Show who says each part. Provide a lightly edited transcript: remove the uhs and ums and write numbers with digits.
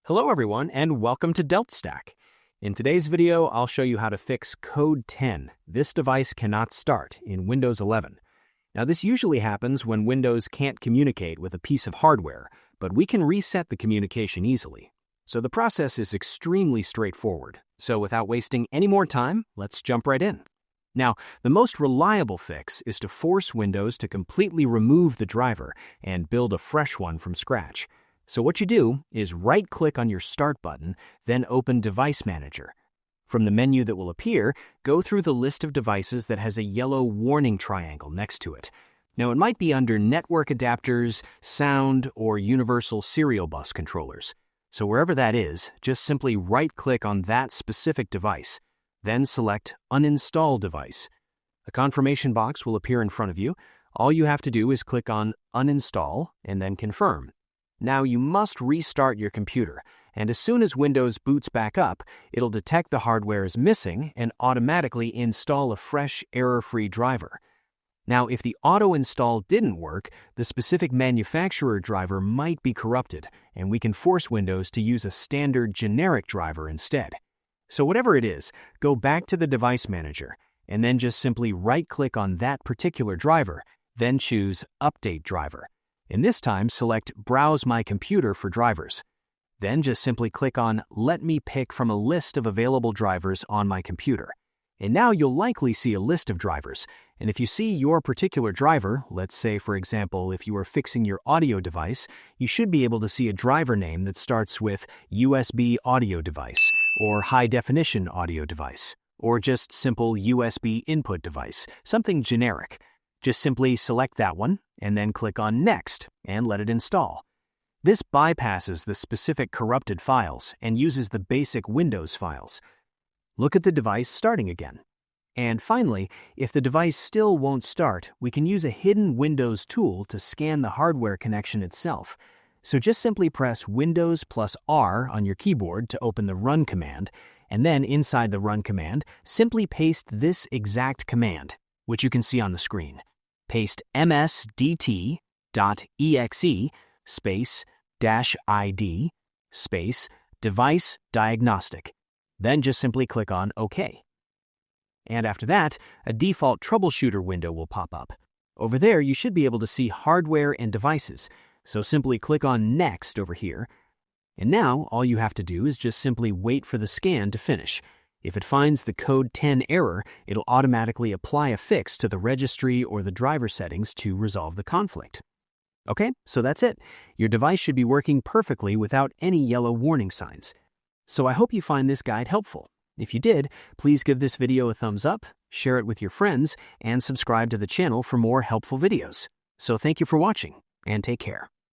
Speaker 1: Hello everyone and welcome to DelftStack. In today's video, I'll show you how to fix code 10. This device cannot start in Windows 11. Now this usually happens when Windows can't communicate with a piece of hardware, but we can reset the communication easily. So the process is extremely straightforward. So without wasting any more time, let's jump right in. Now, the most reliable fix is to force Windows to completely remove the driver and build a fresh one from scratch. So what you do is right-click on your Start button, then open Device Manager. From the menu that will appear, go through the list of devices that has a yellow warning triangle next to it. Now it might be under Network Adapters, Sound, or Universal Serial Bus Controllers. So wherever that is, just simply right-click on that specific device, then select Uninstall Device. A confirmation box will appear in front of you. All you have to do is click on Uninstall and then Confirm. Now you must restart your computer, and as soon as Windows boots back up, it'll detect the hardware is missing and automatically install a fresh, error-free driver. Now, if the auto install didn't work, the specific manufacturer driver might be corrupted, and we can force Windows to use a standard generic driver instead. So whatever it is, go back to the Device Manager, and then just simply right-click on that particular driver, then choose Update Driver. And this time, select Browse My Computer for drivers. Then just simply click on Let me pick from a list of available drivers on my computer. And now you'll likely see a list of drivers. And if you see your particular driver, let's say for example if you are fixing your audio device, you should be able to see a driver name that starts with USB audio device, or high definition audio device, or just simple USB input device, something generic. Just simply select that one, and then click on Next, and let it install. This bypasses the specific corrupted files and uses the basic Windows files. Look at the device starting again. And finally, if the device still won't start, we can use a hidden Windows tool to scan the hardware connection itself. So just simply press Windows plus R on your keyboard to open the Run command, and then inside the Run command, simply paste this exact command, which you can see on the screen. Paste msdt.exe space -id space device diagnostic. Then just simply click on OK. And after that, a default troubleshooter window will pop up. Over there, you should be able to see Hardware and Devices, so simply click on Next over here. And now, all you have to do is just simply wait for the scan to finish. If it finds the code 10 error, it'll automatically apply a fix to the registry or the driver settings to resolve the conflict. Okay, so that's it. Your device should be working perfectly without any yellow warning signs. So I hope you find this guide helpful. If you did, please give this video a thumbs up, share it with your friends, and subscribe to the channel for more helpful videos. So thank you for watching, and take care.